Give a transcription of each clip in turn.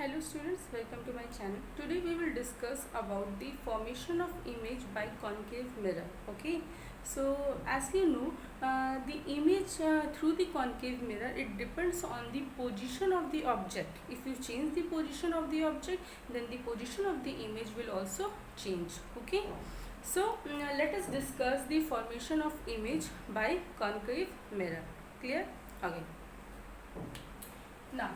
Hello students, welcome to my channel. Today we will discuss about the formation of image by concave mirror. Okay, so as you know, the image through the concave mirror, it depends on the position of the object. If you change the position of the object, then the position of the image will also change. Okay, so let us discuss the formation of image by concave mirror. Clear? Okay. Now,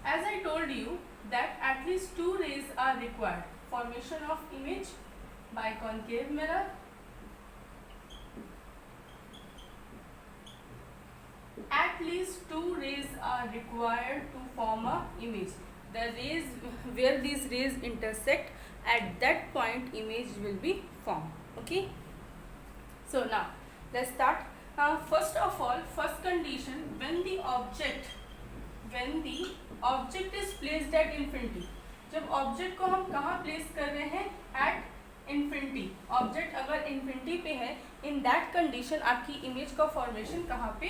as I told you that at least two rays are required. Formation of image by concave mirror. At least two rays are required to form a image. The rays where these rays intersect, at that point image will be formed. Okay. So now let's start. First of all, first condition, when the object is placed at infinity. जब object को हम कहाँ place कर रहे हैं? At infinity. Object अगर infinity पे है, इन दैट कंडीशन आपकी इमेज का फॉर्मेशन कहाँ पे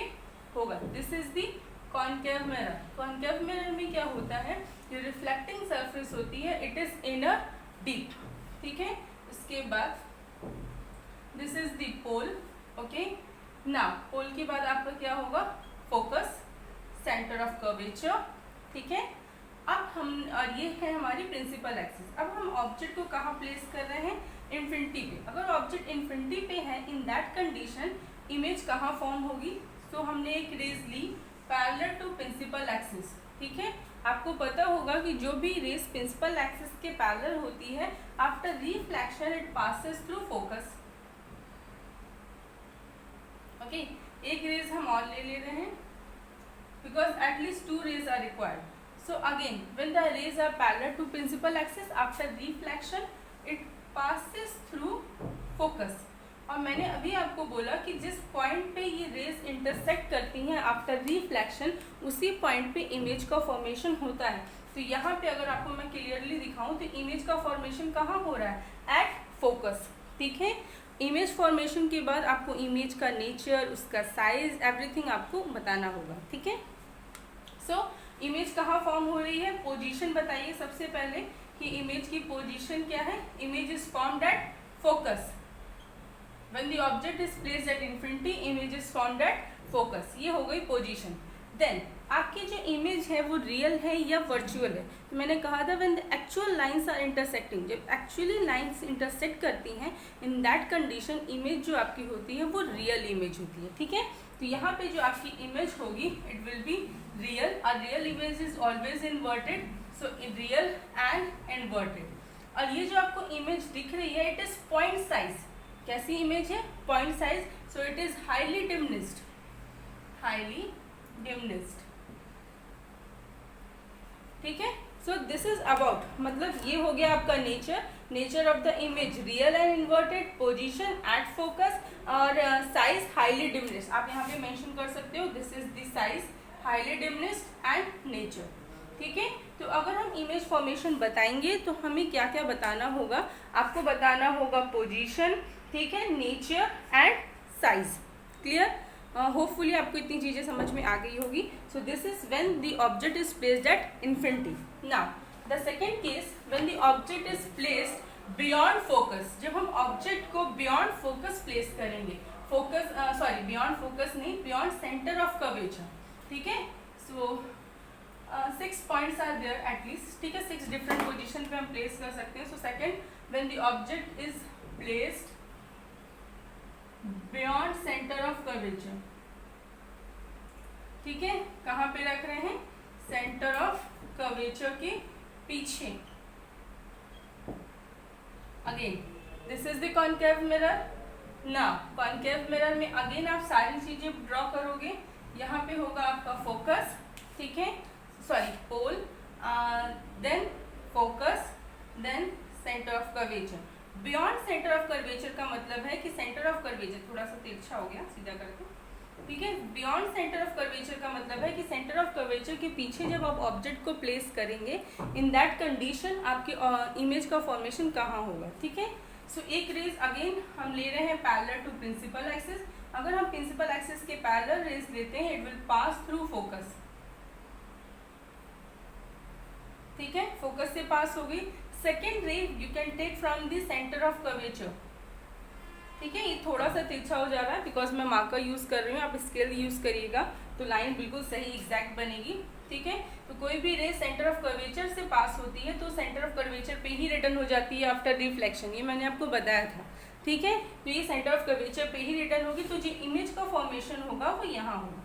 होगा? This is the concave mirror. Concave mirror में क्या होता है? जो रिफ्लेक्टिंग सरफेस होती है, इट इज इनर डीप. ठीक है. इसके बाद this is the pole. Okay. Now pole के बाद आपका क्या होगा? Focus, centre of curvature. ठीक है. अब हम, और ये है हमारी प्रिंसिपल एक्सिस. अब हम ऑब्जेक्ट को कहाँ प्लेस कर रहे हैं? इन्फिनिटी पे. अगर ऑब्जेक्ट इन्फिनिटी पे है, इन दैट कंडीशन इमेज कहाँ फॉर्म होगी? तो हमने एक रेज ली पैरेलल टू प्रिंसिपल एक्सिस. ठीक है. आपको पता होगा कि जो भी रेज प्रिंसिपल एक्सिस के पैरेलल होती है, after reflection it passes through focus. Okay. एक रेज हम और ले रहे हैं because at least two rays are required. So again, when the rays are parallel to principal axis, after reflection it passes through focus. और मैंने अभी आपको बोला कि जिस पॉइंट पे ये रेज इंटरसेक्ट करती हैं आफ्टर रिफ्लेक्शन, उसी पॉइंट पे इमेज का फॉर्मेशन होता है. तो यहाँ पे अगर आपको मैं क्लियरली दिखाऊं तो इमेज का फॉर्मेशन कहाँ हो रहा है? At focus. ठीक है. इमेज फॉर्मेशन के बाद आपको इमेज का नेचर, उसका साइज, एवरीथिंग आपको बताना होगा. ठीक है. सो इमेज कहाँ फॉर्म हो रही है? पोजीशन बताइए सबसे पहले कि इमेज की पोजीशन क्या है? Image is formed at focus. When the object is placed at infinity, image is formed at focus. ये हो गई पोजीशन. देन आपकी जो इमेज है वो रियल है या वर्चुअल है? तो मैंने कहा था when the actual lines are intersecting, जब एक्चुअली लाइंस इंटरसेक्ट करती हैं, इन दैट कंडीशन इमेज जो आपकी होती है वो रियल इमेज होती है. ठीक है. तो यहाँ पे जो आपकी इमेज होगी, इट विल बी रियल. और real image is always inverted, so real and inverted. और ये जो आपको इमेज दिख रही है, इट इज पॉइंट साइज. कैसी इमेज है? Point size. So it is highly diminished. Highly diminished. ठीक है. सो दिस इज अबाउट, मतलब ये हो गया आपका nature of the image, real and inverted, position at focus, और साइज हाईली डिमिनिश्ड. आप यहाँ पे मेंशन कर सकते हो, this is the size, highly diminished and nature. ठीक है. तो अगर हम इमेज फॉर्मेशन बताएंगे तो हमें क्या क्या बताना होगा? आपको बताना होगा पोजीशन, ठीक है, nature and size. Clear? Hopefully आपको इतनी चीज़ें समझ में आ गई होगी. So this is when the object is placed at infinity. Now the second case, when the object is placed beyond focus. जब हम ऑब्जेक्ट को बियॉन्ड फोकस प्लेस करेंगे, फोकस बियॉन्ड फोकस नहीं, बियॉन्ड सेंटर ऑफ कर्वेचर. ठीक है. सो 6 points are there at least. ठीक है. 6 different position पे हम प्लेस कर सकते हैं. So second, when the object is placed beyond centre of curvature. ठीक है. कहाँ पे रख रहे हैं? सेंटर ऑफ कर्वेचर के पीछे. Again this is the concave mirror. Now concave mirror में अगेन आप सारी चीजें ड्रॉ करोगे. यहाँ पे होगा आपका फोकस. ठीक है. Pole, then focus, then centre of curvature. Beyond centre of curvature का मतलब है कि सेंटर ऑफ कर्वेचर, थोड़ा सा तिरछा हो गया, सीधा करके. ठीक है. बियॉन्ड सेंटर ऑफ कर्वेचर का मतलब है कि सेंटर ऑफ कर्वेचर के पीछे जब आप ऑब्जेक्ट को प्लेस करेंगे, इन दैट कंडीशन आपकी इमेज का फॉर्मेशन कहाँ होगा. ठीक है. सो एक रेज अगेन हम ले रहे हैं पैरेलल टू प्रिंसिपल एक्सिस. अगर हम प्रिंसिपल एक्सिस के पैरेलल रेज लेते हैं, it will pass through focus. ठीक है, फोकस से पास हो गई। Second ray you can take from the centre of curvature, ठीक है। ये थोड़ा सा तिरछा हो जा रहा है बिकॉज मैं मार्कर यूज कर रही हूँ, आप स्केल यूज करिएगा तो लाइन बिल्कुल सही एग्जैक्ट बनेगी, ठीक है। तो कोई भी रे सेंटर ऑफ कर्वेचर से पास होती है तो सेंटर ऑफ कर्वेचर पे ही रिटर्न हो जाती है आफ्टर रिफ्लेक्शन, ये मैंने आपको बताया था, ठीक है। तो ये सेंटर ऑफ कर्वेचर पे ही रिटर्न होगी, तो जो इमेज का फॉर्मेशन होगा वो यहाँ होगा,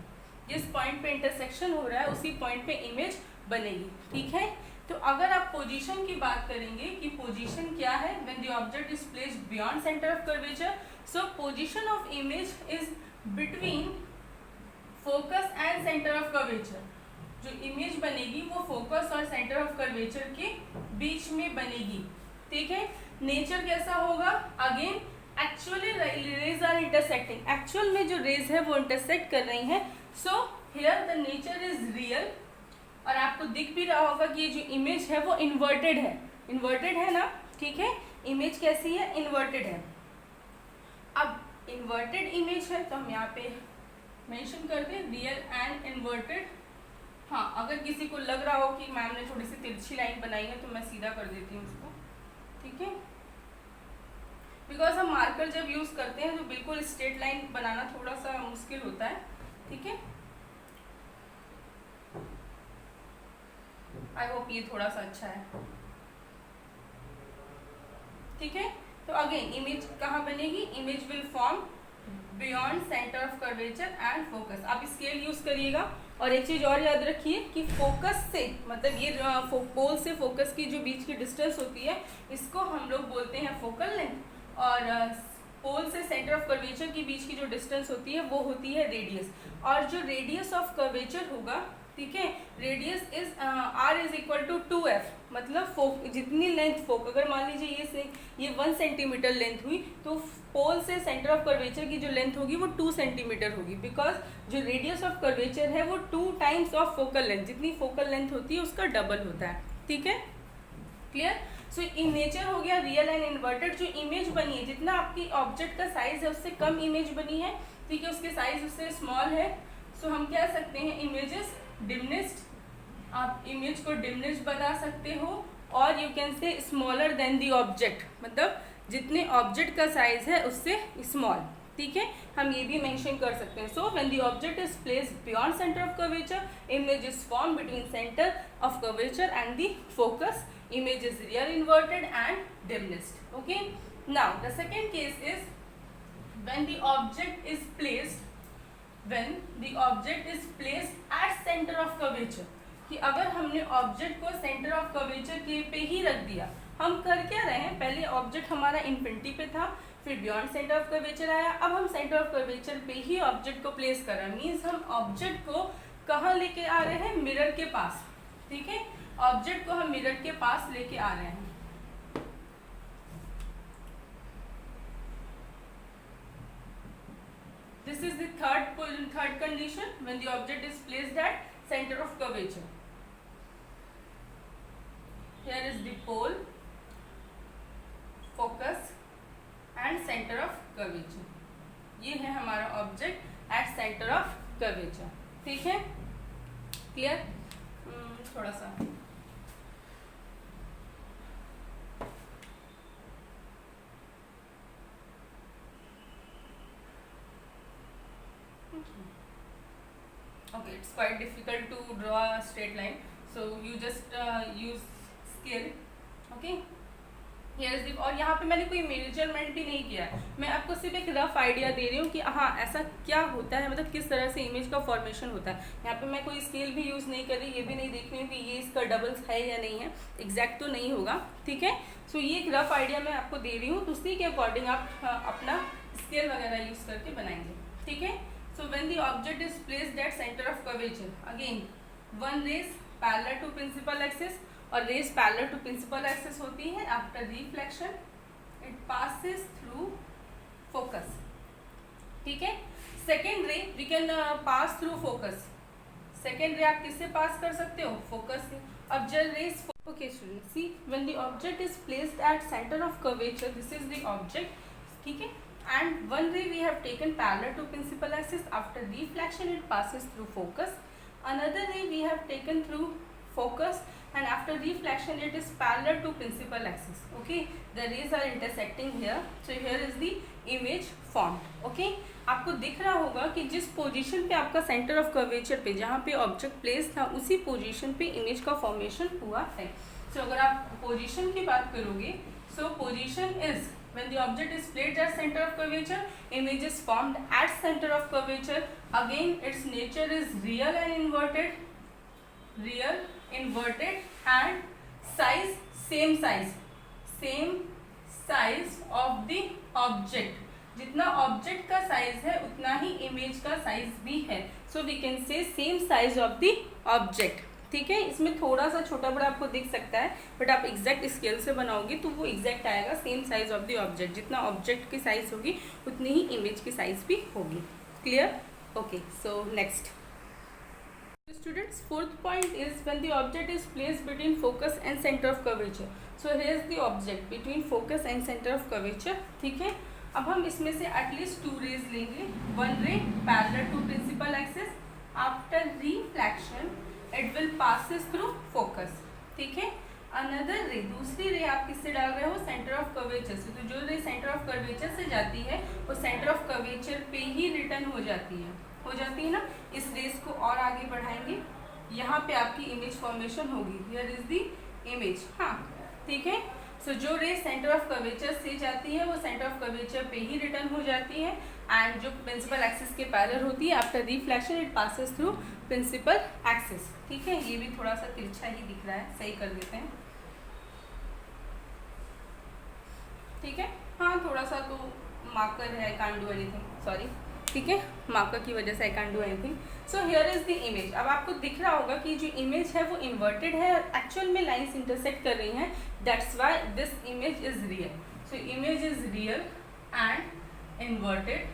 जिस पॉइंट पे इंटरसेक्शन हो रहा है उसी पॉइंट पे इमेज बनेगी, ठीक है। तो अगर आप पोजीशन की बात करेंगे कि पोजीशन क्या है when the object is placed beyond centre of curvature, so position of image is between focus and centre of curvature. जो इमेज बनेगी वो फोकस और सेंटर ऑफ कर्वेचर के बीच में बनेगी, ठीक है। नेचर कैसा होगा, again actually rays are intersecting, actual में जो रेज है वो इंटरसेक्ट कर रही हैं, so here the nature is real. और आपको दिख भी रहा होगा कि ये जो इमेज है वो इन्वर्टेड है ना, ठीक है। इमेज कैसी है, इन्वर्टेड है। अब इन्वर्टेड इमेज है तो हम यहाँ पे मेंशन कर दें रियल एंड इन्वर्टेड। हाँ, अगर किसी को लग रहा हो कि मैम ने थोड़ी सी तिरछी लाइन बनाई है तो मैं सीधा कर देती हूँ उसको, ठीक है। बिकॉज हम मार्कर जब यूज करते हैं तो बिल्कुल स्ट्रेट लाइन बनाना थोड़ा सा मुश्किल होता है, ठीक है। आई होप ये थोड़ा सा अच्छा है, ठीक है। तो अगेन इमेज कहाँ बनेगी, image will form beyond centre of curvature and focus. आप स्केल यूज करिएगा। और एक चीज और याद रखिए कि फोकस से मतलब ये पोल से फोकस की जो बीच की डिस्टेंस होती है इसको हम लोग बोलते हैं फोकल लेंथ, और पोल से सेंटर ऑफ कर्वेचर की बीच की जो डिस्टेंस होती है वो होती है रेडियस। और जो रेडियस ऑफ कर्वेचर होगा, ठीक है, radius is r is equal to 2f, मतलब जितनी लेंथ अगर मान लीजिए ये 1 सेंटीमीटर लेंथ हुई तो पोल से सेंटर ऑफ कर्वेचर की जो लेंथ होगी वो 2 सेंटीमीटर होगी, बिकॉज जो रेडियस ऑफ कर्वेचर है वो 2 टाइम्स ऑफ फोकल लेंथ, जितनी फोकल लेंथ होती है उसका डबल होता है, ठीक है, क्लियर। सो इन नेचर हो गया रियल एंड इन्वर्टेड। जो इमेज बनी है, जितना आपकी ऑब्जेक्ट का साइज है उससे कम इमेज बनी है, ठीक है, उसके साइज उससे स्मॉल है, सो हम कह सकते हैं इमेजेस डिमिनिश्ड। आप इमेज को डिमिनिश्ड बना सकते हो, और you can say smaller than the object, मतलब जितने ऑब्जेक्ट का साइज है उससे स्मॉल, ठीक है, हम ये भी मेंशन कर सकते हैं। So when the object is placed beyond centre of curvature, image is form between centre of curvature and the focus, image is real inverted and diminished, okay. Now the second case is when the object is placed at center of curvature, कि अगर हमने object को centre of curvature के पे ही रख दिया। हम कर क्या रहे हैं, पहले ऑब्जेक्ट हमारा इन्फिनिटी पे था, फिर बियॉन्ड सेंटर ऑफ कर्वेचर आया, अब हम सेंटर ऑफ कर्वेचर पे ही ऑब्जेक्ट को प्लेस कर रहे हैं। मीन्स हम ऑब्जेक्ट को कहाँ लेके आ रहे हैं, मिरर के पास, ठीक है, ऑब्जेक्ट को हम मिरर के पास लेके आ रहे हैं। This is the third condition when the object is placed at centre of curvature. Here is the pole, focus and centre of curvature. ये है हमारा object at centre of curvature, ठीक है, क्लियर। थोड़ा सा okay, it's quite difficult to draw a straight line, so you just use scale, okay. Here is the, और यहाँ पे मैंने कोई मेजरमेंट भी नहीं किया है, मैं आपको सिर्फ एक रफ आइडिया दे रही हूँ कि हाँ ऐसा क्या होता है, मतलब किस तरह से इमेज का फॉर्मेशन होता है। यहाँ पे मैं कोई स्केल भी यूज़ नहीं कर रही, ये भी नहीं देख रही हूँ कि ये इसका डबल्स है या नहीं है, एग्जैक्ट तो नहीं होगा, ठीक है। सो ये एक रफ आइडिया मैं आपको दे रही हूँ, तो उसी के अकॉर्डिंग आप अपना स्केल वगैरह यूज़ करके बनाएंगे, ठीक है। So when the object is placed at center of curvature, again one rays parallel to principal axis, और rays parallel to principal axis होती है, after reflection it passes through focus, ठीक है। second ray we can pass through focus, second ray आप किससे पास कर सकते हो, फोकस से। अब जब rays, okay students, see when the object is placed at center of curvature, this is the object, ठीक है, and one ray we have taken parallel to principal axis, after reflection it passes through focus, another ray we have taken through focus and after reflection it is parallel to principal axis. Okay, the rays are intersecting here, so here is the image formed. Okay, आपको दिख रहा होगा कि जिस position पे आपका centre of curvature पे जहाँ पे ऑब्जेक्ट प्लेस था उसी पोजीशन पे इमेज का फॉर्मेशन हुआ है. सो अगर आप पोजीशन की बात करोगे, सो position is when the object is placed at center of curvature, image is formed at center of curvature. Again its nature is real and inverted, real, inverted, and size same size of the object. जितना object का size है उतना ही image का size भी है. So we can say same size of the object. ठीक है, इसमें थोड़ा सा छोटा बड़ा आपको दिख सकता है, बट आप एग्जैक्ट स्केल से बनाओगे तो वो एग्जैक्ट आएगा. Same size of the object, जितना ऑब्जेक्ट की साइज होगी उतनी ही इमेज की साइज भी होगी. Clear? Okay, so next students, fourth point is when the object is placed between focus and center of curvature. So here is the object between focus and center of curvature. ठीक है, अब हम इसमें से at least 2 rays लेंगे. One ray parallel to principal axis. After reflection it will passes through focus. ठीक है, another रे, दूसरी रे आप किससे डाल रहे हो? सेंटर ऑफ कर्वेचर से. तो जो रे सेंटर ऑफ कर्वेचर से जाती है वो सेंटर ऑफ कर्वेचर पे ही रिटर्न हो जाती है ना. इस रेस को और आगे बढ़ाएंगे, यहाँ पे आपकी इमेज फॉर्मेशन होगी. Here is the image. हाँ, ठीक है. सो जो रे सेंटर ऑफ कर्वेचर से जाती है वो सेंटर ऑफ कर्वेचर पे ही रिटर्न हो जाती है, एंड जो प्रिंसिपल एक्सिस के पैरेलल होती है after reflection it passes through principal axis. ठीक है, ये भी थोड़ा सा तिरछा ही दिख रहा है, सही कर देते हैं. ठीक है, हाँ थोड़ा सा तो मार्कर है, I can't do anything, sorry. ठीक है, मार्कर की वजह से I can't do anything. So here is the image. अब आपको दिख रहा होगा कि जो इमेज है वो इन्वर्टेड है और एक्चुअल में लाइंस इंटरसेक्ट कर रही हैं. That's why this image is real. So image is real and inverted.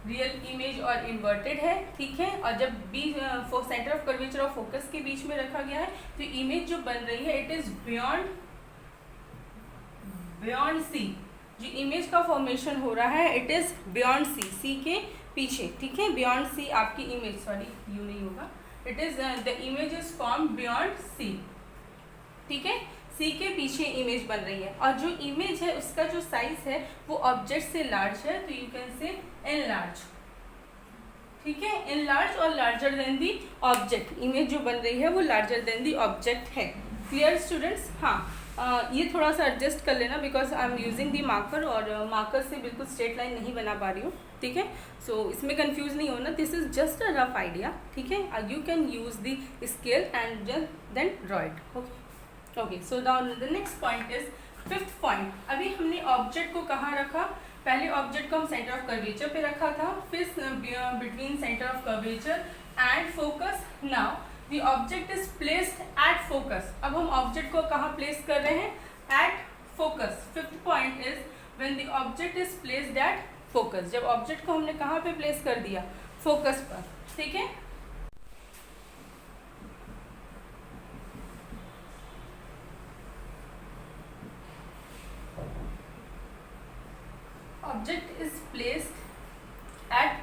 Real image और इन्वर्टेड है. ठीक है, और जब बीच सेंटर ऑफ कर्वेचर और फोकस के बीच में रखा गया है तो इमेज जो बन रही है इट इज बियॉन्ड सी. जो इमेज का फॉर्मेशन हो रहा है इट इज बियॉन्ड सी, सी के पीछे. ठीक है, बियॉन्ड सी आपकी इमेज, सॉरी यू नहीं होगा, it is the image is form beyond C. ठीक है, सी के पीछे इमेज बन रही है और जो इमेज है उसका जो साइज है वो ऑब्जेक्ट से लार्ज है, तो यू कैन से एनलार्ज. ठीक है, एनलार्ज और larger than the object. Image जो बन रही है वो लार्जर देन दी ऑब्जेक्ट है. Clear students? हाँ, ये थोड़ा सा एडजस्ट कर लेना because I am using the marker और मार्कर से बिल्कुल स्ट्रेट लाइन नहीं बना पा रही हूँ. ठीक है, सो इसमें कंफ्यूज नहीं होना, this is just a rough idea. ठीक है, you can use the scale and then draw it. Okay, so the next point is fifth point. अभी हमने ऑब्जेक्ट को कहाँ रखा? पहले ऑब्जेक्ट को हम सेंटर ऑफ कर्वेचर पे रखा था, फिर between centre of curvature and focus. Now The object is placed at focus. अब हम ऑब्जेक्ट को कहाँ प्लेस कर रहे हैं? At focus. Fifth point is when the object is placed at focus. जब ऑब्जेक्ट को हमने कहाँ पे प्लेस कर दिया? फोकस पर. ठीक है, object is placed at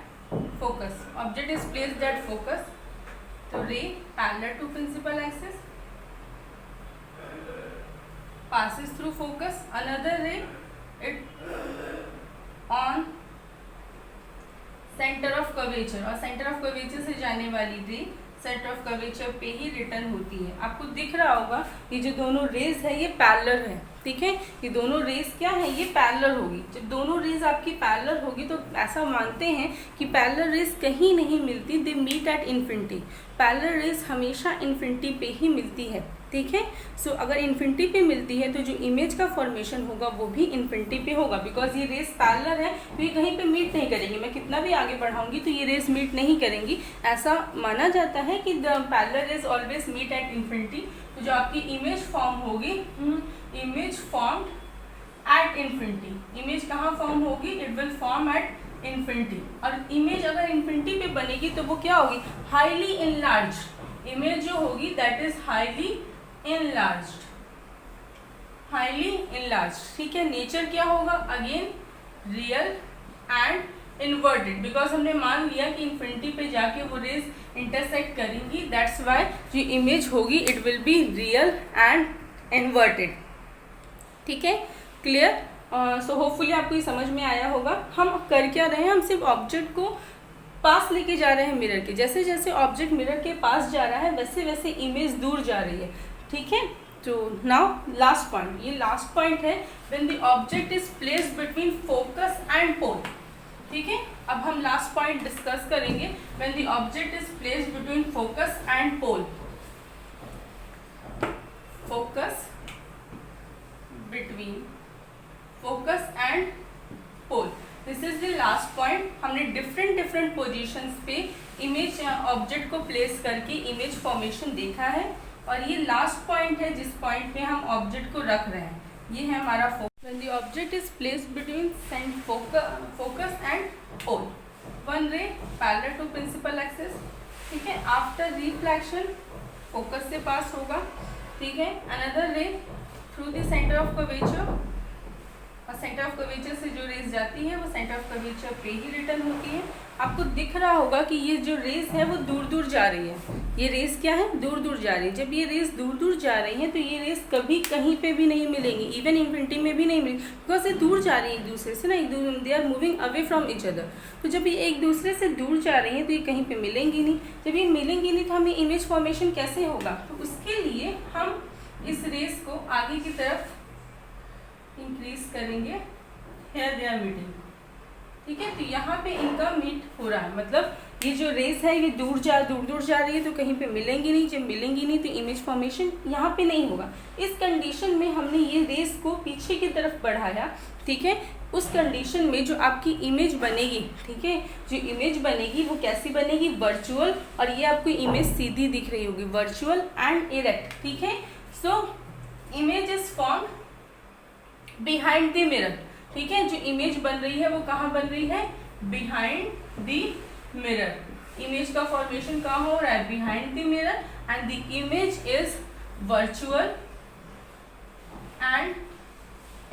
focus. Object is placed at focus. तो ray parallel to principal axis passes through focus. Another ray it on center of curvature और center of curvature से जाने वाली रे सेंटर ऑफ कर्वेचर पे ही return होती है. आपको दिख रहा होगा ये जो दोनों रेज है ये पैरेलल है. ठीक है, ये दोनों रेज क्या है? ये पैरेलल होगी. जब दोनों रेज आपकी पैरेलल होगी तो ऐसा मानते हैं कि पैरेलल रेज कहीं नहीं मिलती, they meet at infinity. Parallel rays हमेशा इन्फिनिटी पे ही मिलती है. ठीक है, सो अगर इन्फिनिटी पे मिलती है तो जो इमेज का फॉर्मेशन होगा वो भी इन्फिनिटी पे होगा. बिकॉज ये रेस पैरेलल है तो ये कहीं पे मीट नहीं करेंगी. मैं कितना भी आगे बढ़ाऊंगी तो ये रेस मीट नहीं करेंगी. ऐसा माना जाता है कि the parallel rays always meet at infinity. तो जो आपकी इमेज फॉर्म होगी, image formed at infinity. Image कहाँ फॉर्म होगी? It will form at infinity. और इमेज अगर इन्फिनिटी पे बनेगी तो वो क्या होगी? Highly enlarge. इमेज जो होगी that is highly enlarged. Highly enlarged. ठीक है, नेचर क्या होगा? Again real and inverted. Because हमने मान लिया कि इन्फिनिटी पे जाके वो रेज इंटरसेक्ट करेंगी, दैट्स वाई जो इमेज होगी it will be real and inverted. ठीक है, क्लियर? सो होपफुली आपको ये समझ में आया होगा। हम कर क्या रहे हैं, हम सिर्फ ऑब्जेक्ट को पास लेके जा रहे हैं मिरर के। जैसे जैसे ऑब्जेक्ट मिरर के पास जा रहा है वैसे वैसे इमेज दूर जा रही है। ठीक है, तो नाउ लास्ट पॉइंट, ये लास्ट पॉइंट है, when the object is placed between focus and pole. ठीक है, अब हम लास्ट पॉइंट डिस्कस करेंगे, when the object is placed between focus and pole. Focus between focus and pole, this is the last point. हमने different positions पे image object को place करके image formation देखा है, और ये लास्ट पॉइंट है जिस पॉइंट पे हम ऑब्जेक्ट को रख रहे हैं। ये है हमारा focus. When the object is placed between focus and pole, one ray parallel to principal axis. ठीक है, आफ्टर रिफ्लेक्शन फोकस से पास होगा। ठीक है, अनदर रे through the centre of curvature, और सेंटर ऑफ कर्वेचर से जो रेज जाती है वो सेंटर ऑफ कर्वेचर पे ही रिटर्न होती है। आपको दिख रहा होगा कि ये जो रेस है वो दूर दूर जा रही है। ये रेस क्या है, दूर दूर जा रही है। जब ये रेस दूर दूर जा रही है तो ये रेस कभी कहीं पे भी नहीं मिलेंगी, इवन इन्फिनिटी में भी नहीं मिलेंगी, बिकॉज ये दूर जा रही है एक दूसरे से ना, they are moving away from each other. तो जब ये एक दूसरे से दूर जा रही है तो ये कहीं पे मिलेंगी नहीं। जब ये मिलेंगी नहीं तो हमें इमेज फॉर्मेशन कैसे होगा, तो उसके लिए हम इस रेस को आगे की तरफ इंक्रीज करेंगे। Here they are meeting. ठीक है, तो यहाँ पे इनका मीट हो रहा है, मतलब ये जो रेस है ये दूर दूर जा रही है तो कहीं पे मिलेंगी नहीं। जब मिलेंगी नहीं तो इमेज फॉर्मेशन यहाँ पे नहीं होगा। इस कंडीशन में हमने ये रेस को पीछे की तरफ बढ़ाया। ठीक है, उस कंडीशन में जो आपकी इमेज बनेगी, ठीक है, जो इमेज बनेगी वो कैसी बनेगी, वर्चुअल, और ये आपको इमेज सीधी दिख रही होगी, वर्चुअल एंड इरेक्ट। ठीक है, so image is formed behind the mirror. ठीक है, जो इमेज बन रही है वो कहाँ बन रही है, बिहाइंड द मिरर। इमेज का फॉर्मेशन कहाँ हो रहा है, behind the mirror, and the image is virtual and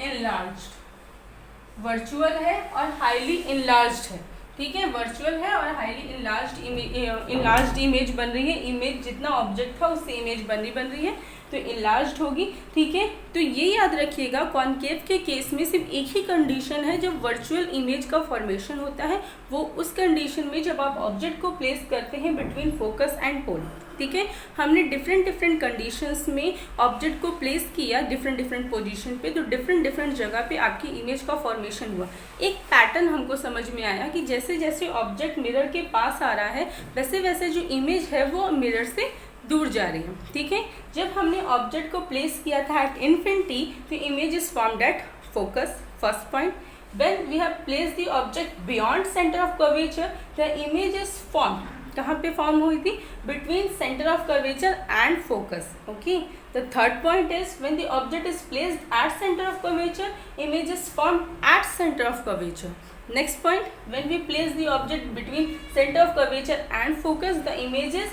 enlarged. Virtual है और हाईली इनलार्ज्ड है। ठीक है, वर्चुअल है और हाईली इनलार्ज्ड इमेज बन रही है। इमेज जितना ऑब्जेक्ट था उससे इमेज बन रही है तो इनलार्ज्ड होगी। ठीक है, तो ये याद रखिएगा, कॉनकेव के केस में सिर्फ एक ही कंडीशन है जब वर्चुअल इमेज का फॉर्मेशन होता है, वो उस कंडीशन में जब आप ऑब्जेक्ट को प्लेस करते हैं बिटवीन फोकस एंड पोल। ठीक है, हमने डिफरेंट कंडीशंस में ऑब्जेक्ट को प्लेस किया डिफरेंट पोजीशन पे, तो डिफरेंट जगह पे आपकी इमेज का फॉर्मेशन हुआ। एक पैटर्न हमको समझ में आया कि जैसे जैसे ऑब्जेक्ट मिरर के पास आ रहा है वैसे वैसे जो इमेज है वो मिरर से दूर जा रही है। ठीक है, जब हमने ऑब्जेक्ट को प्लेस किया था एट इन्फिनिटी तो image is formed at focus, first point. When we have placed the object beyond centre of curvature the image is formed, कहाँ पे फॉर्म हुई थी, between centre of curvature and focus. Okay, the third point is when the object is placed at centre of curvature image is formed at centre of curvature. Next point, when we place the object between centre of curvature and focus the image is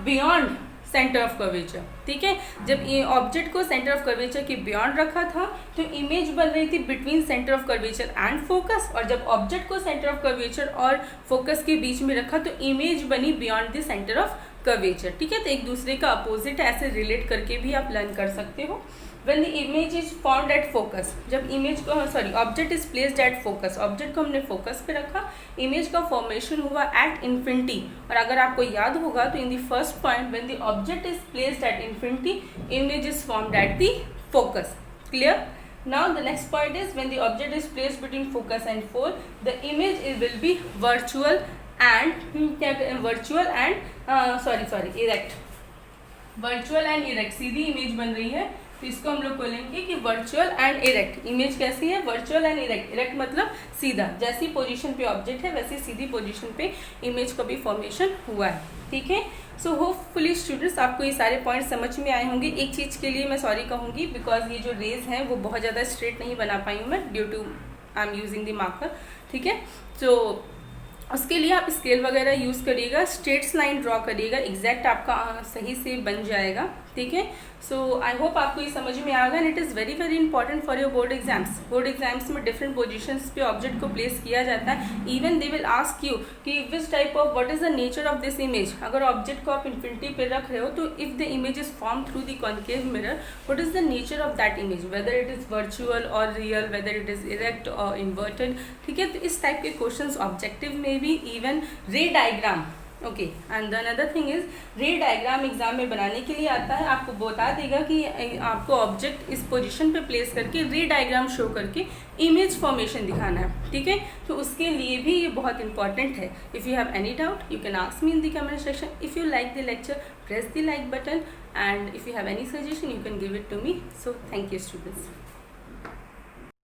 beyond centre of curvature. ठीक है, जब ये object को centre of curvature के beyond रखा था तो image बन रही थी between centre of curvature and focus, और जब ऑब्जेक्ट को सेंटर ऑफ कर्वेचर और फोकस के बीच में रखा तो इमेज बनी beyond the centre of curvature. ठीक है, तो एक दूसरे का अपोजिट ऐसे रिलेट करके भी आप लर्न कर सकते हो। When the image is formed at focus, जब इमेज को object is placed at focus, object को हमने फोकस पे रखा, इमेज का फॉर्मेशन हुआ एट इन्फिनिटी। और अगर आपको याद होगा तो in the first point when the object is placed eight infinity image is formed at the focus. Clear? Now the next point is when the object is placed between focus and pole, the image will be virtual and erect. Virtual and erect, Sidhi image बन रही है तो इसको हम लोग बोलेंगे कि virtual and erect. Image कैसी है, वर्चुअल एंड इरेक्ट। इरेक्ट मतलब सीधा, जैसी पोजीशन पे ऑब्जेक्ट है वैसी सीधी पोजीशन पे इमेज का भी फॉर्मेशन हुआ है। ठीक है, सो होपफुली स्टूडेंट्स आपको ये सारे पॉइंट्स समझ में आए होंगे। एक चीज़ के लिए मैं सॉरी कहूँगी, बिकॉज ये जो रेज हैं वो बहुत ज़्यादा स्ट्रेट नहीं बना पाई हूँ मैं, due to I am using the marker. ठीक है, तो उसके लिए आप स्केल वगैरह यूज़ करिएगा, स्ट्रेट्स लाइन ड्रॉ करिएगा, एग्जैक्ट आपका सही से बन जाएगा। ठीक है। सो आई होप आपको ये समझ में आएगा and it is very very important for your board exams. Board exams में डिफरेंट पोजीशंस पे ऑब्जेक्ट को प्लेस किया जाता है। Even they will ask you कि which type of what is the nature of this image. अगर object को आप इन्फिनिटी पे रख रहे हो तो if the image is form through the concave mirror, what is the nature of that image, whether it is virtual और real, whether it is erect और इन्वर्टेड। ठीक है, तो इस टाइप के क्वेश्चंस ऑब्जेक्टिव में भी, इवन रे diagram, okay. And another thing is रे डायग्राम एग्जाम में बनाने के लिए आता है, आपको बता देगा कि आपको ऑब्जेक्ट इस पोजीशन पे प्लेस करके रे डायग्राम शो करके इमेज फॉर्मेशन दिखाना है। ठीक है, तो उसके लिए भी ये बहुत इंपॉर्टेंट है। If you have any doubt you can ask me in the comment section. If you like the lecture press the like button, and if you have any suggestion you can give it to me. So thank you students.